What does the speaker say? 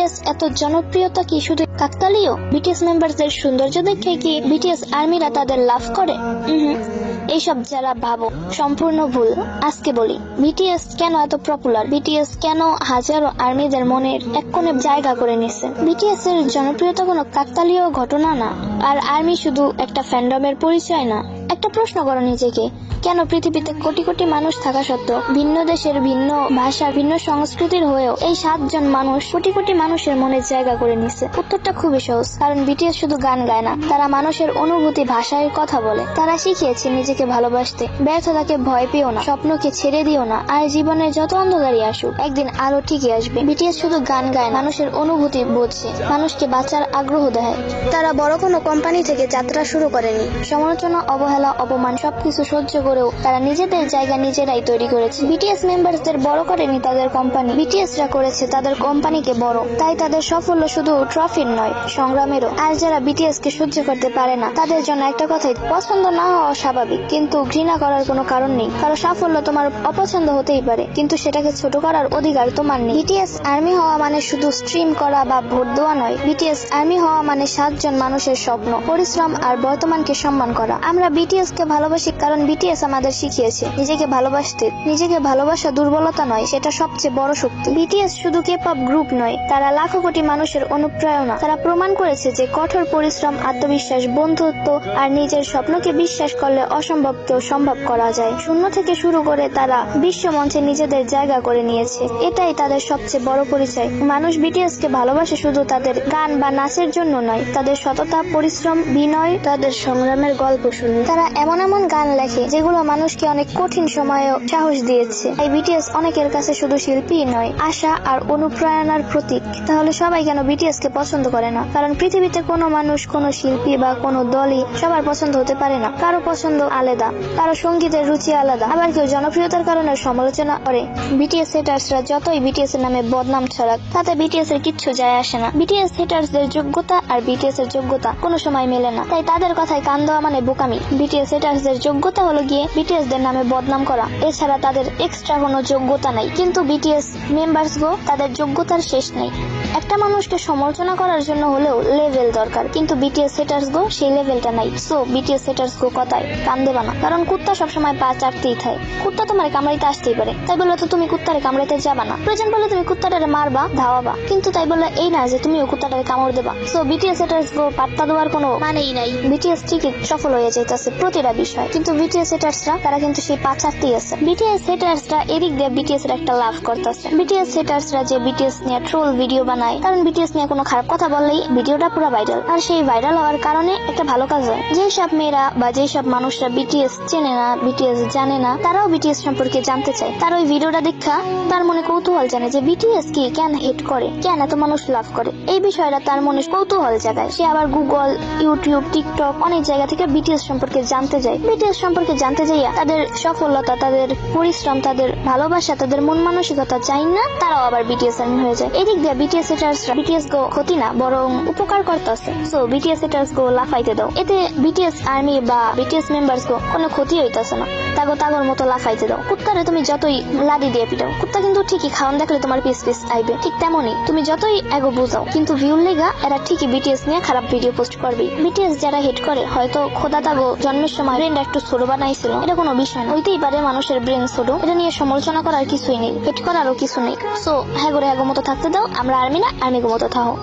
BTS এত জনপ্রিয়তা কি শুধু কাকতালীয়? বিটিএস মেম্বারদের সৌন্দর্য দেখে কি বিটিএস আর্মিরা তাদের লাভ করে? এইসব যারা ভাবো সম্পূর্ণ ভুল। আজকে বলি বিটিএস কেন এত পপুলার, বিটিএস কেন হাজারো আর্মিদের মনের এক কোণে জায়গা করে নিছে। বিটিএস এর জনপ্রিয়তা কোনো কাকতালীয় ঘটনা না, আর আর্মি শুধু একটা ফ্যান্ডমের পরিচয় না। একটা প্রশ্ন করো নিজেকে, কেন পৃথিবীতে কোটি কোটি মানুষ থাকা সত্ত্বেও, ভিন্ন দেশের, ভিন্ন ভাষা, ভিন্ন সংস্কৃতির হয়েও এই 7 জন মানুষ কোটি কোটি মানুষের মনে জায়গা করে নিছে? উত্তরটা খুবই সহজ, কারণ বিটিএস শুধু গান গায় না, তারা মানুষের অনুভূতি ভাষায় কথা বলে। তারা শিখিয়েছে নিজেকে ভালোবাসতে, ব্যর্থতাকে ভয় পেও না, স্বপ্নকে ছেড়ে দিও না, আর জীবনের যত অন্ধকারই আসুক একদিন আলো ঠিকই আসবে। বিটিএস শুধু গান গায়, মানুষের অনুভূতি বোঝে, মানুষকে বাঁচার আগ্রহ দেয়। তারা বড় কোনো কোম্পানি থেকে যাত্রা শুরু করেনি। সমালোচনা, অবহেলা, অপমান সবকিছু সহ্য করেও তারা নিজেদের জায়গা নিজেরাই তৈরি করেছে। বিটিএস মেম্বারদের বড় করেনি তাদের কোম্পানি, বিটিএসরা করেছে তাদের কোম্পানিকে বড়। তাই তাদের সাফল্য শুধু ট্রফির নয়, সংগ্রামেরও। আর যারা বিটিএস কে সহ্য করতে পারে না তাদের জন্য একটা কথাই, পছন্দ না হওয়া স্বাভাবিক, কিন্তু ঘৃণা করার কোনো কারণ নেই। কারো সাফল্য তোমার অপছন্দ হতেই পারে, কিন্তু সেটাকে ছোট করার অধিকার তোমার নেই। বিটিএস আর্মি হওয়া মানে শুধু স্ট্রিম করা বা ভোট দেওয়া নয়। বিটিএস আর্মি হওয়া মানে 7 জন মানুষের স্বপ্ন, পরিশ্রম আর বর্তমানকে সম্মান করা। আমরা বিটিএস কে ভালোবাসি কারণ বিটিএস আমাদের শিখিয়েছে নিজেকে ভালোবাসতে। নিজেকে ভালোবাসা দুর্বলতা নয়, সেটা সবচেয়ে বড় শক্তি। বিটিএস শুধু কে-পপ গ্রুপ নয়, তারা লাখো কোটি মানুষের অনুপ্রেরণা। তারা প্রমাণ করেছে যে কঠোর পরিশ্রম, আত্মবিশ্বাস, বন্ধুত্ব আর নিজের স্বপ্নকে বিশ্বাস করলে অসম্ভবকেও সম্ভব করা যায়। শূন্য থেকে শুরু করে তারা বিশ্ব মঞ্চে নিজেদের জায়গা করে নিয়েছে। এটাই তাদের সবচেয়ে বড় পরিচয়। মানুষ বিটিএস কে ভালোবাসে শুধু তাদের গান বা নাচের জন্য নয়, তাদের সততা, পরিশ্রম, বিনয়, তাদের সংগ্রামের গল্প শুনে। তারা এমন এমন গান লেখে যেগুলো মানুষকে অনেক কঠিন সময়েও সাহস দিয়েছে। তাই বিটিএস অনেকের কাছে শুধু শিল্পী নয়, আশা আর অনুপ্রেরণার প্রতীক। তাহলে সবাই কেন বিটিএস কে পছন্দ করে না? কারণ পৃথিবীতে কোনো মানুষ, কোনো শিল্পী বা কোনো দলই সবার পছন্দ হতে পারে না। কারো পছন্দ আলাদা, কারো সঙ্গীতের রুচি আলাদা, আবার কেউ জনপ্রিয়তার কারণে সমালোচনা করে। বিটিএস হেটার্সরা যতই বিটিএস এর নামে বদনাম ছড়াক, তাতে বিটিএস এর কিচ্ছু যায় আসে না। বিটিএস হেটার্সদের যোগ্যতা আর বিটিএস এর যোগ্যতা কোনো সময় মেলে না, তাই তাদের কথায় কান দেওয়া মানে বোকামি। বিটিএস হেটার্সদের যোগ্যতা হলো গিয়ে বিটিএস দের নামে বদনাম করা, এছাড়া তাদের এক্সট্রা কোনো যোগ্যতা নাই। কিন্তু বিটিএস মেম্বার্স গো, তাদের যোগ্যতার শেষ নেই। একটা মানুষকে সমালোচনা করার জন্য হলেও লেভেল দরকার, কিন্তু বিটিএস হেটার্স গো সেই লেভেলটা নাই। সো বিটিএস হেটার্স গো কথায় কান দেবা না, কারণ কুত্তা সবসময় পা চাটতেই থাকে। কুত্তা তোমার কামড়াইতে আসতেই পারে, তাই বলে তো তুমি কুত্তারে কামড়াইতে যাবা না। প্রয়োজন বলে তুমি কুত্তাটারে মারবা, ধাওয়াবা, কিন্তু তাই বলে এই না যে তুমিও কুত্তাটারে কামড় দেবা। সো বিটিএস হেটার্স গো পাত্তা দেওয়ার কোনো মানেই নাই। বিটিএস ঠিকই সফল হয়ে যাইতেছে প্রতিটা বিষয়, কিন্তু বিটিএস হেটার্সরা তারা কিন্তু সেই পা চাটতেই আছে। বিটিএস হেটার্সরা এদিক দিয়ে বিটিএস এর একটা লাভ করতেছে। বিটিএস হেটার্সরা যে বিটিএস নিয়ে ট্রোল ভিডিও বানায়, কারণ বিটিএস নিয়ে কোনো খারাপ কথা বললেই ভিডিওটা পুরো ভাইরাল, আর সেই ভাইরাল হওয়ার কারণে একটা ভালো কাজ হয়। যেসব মেয়েরা বা যেসব মানুষরা বিটিএস চেনে না, বিটিএস জানে না, তারাও বিটিএস সম্পর্কে জানতে চায়। তার ওই ভিডিওটা দেখা তার মনে কৌতূহল জানে যে বিটিএস কি, কেন হিট করে, কেন এত মানুষ লাভ করে। এই বিষয়টা তার মনে কৌতূহল জাগায়। সে আবার গুগল, ইউটিউব, টিকটক অনেক জায়গা থেকে বিটিএস সম্পর্কে জানতে যায়। বিটিএস সম্পর্কে জানতে যাইয়া তাদের সফলতা, তাদের পরিশ্রম, তাদের ভালোবাসা, তাদের মন মানসিকতা চাই না, তারাও আবার বিটিএস আর্মি হয়ে যায়। এদিক দিয়ে বিটিএস হেটার্সরা বিটিএস গো ক্ষতি না বরং উপকার করতেছে। সো বিটিএস হেটার্স গো লাফাইতে দাও, এতে বিটিএস আর্মি বা বিটিএস মেম্বার্স গো কোনো ক্ষতি হইতেছে না। তাগর মতো লাফাইতে দাও। কুত্তারে তুমি যতই লাডি দিয়ে পিটাও, কুত্তা কিন্তু ঠিকই খাওয়ান দেখলে তোমার পিস পিস আইবে। ঠিক তেমনই তুমি যতই এগো বুঝাও, কিন্তু ভিউর লেগা এরা ঠিকই বিটিএস নিয়ে খারাপ ভিডিও পোস্ট করবে। বিটিএস যারা হিট করে, হয়তো খোদা তাগো জন্মের সময় ব্রেন একটু ছোট বানাইছিল, এটা কোনো বিষয় না। হইতেই পারে মানুষের ব্রেন ছোট, এটা নিয়ে সমালোচনা করার কিছুই নেই, হিট করারও কিছু নেই। সো হ্যাগো মতো থাকতে দাও। আমরা আর্মি না, আর্মি গো মতো থাকো।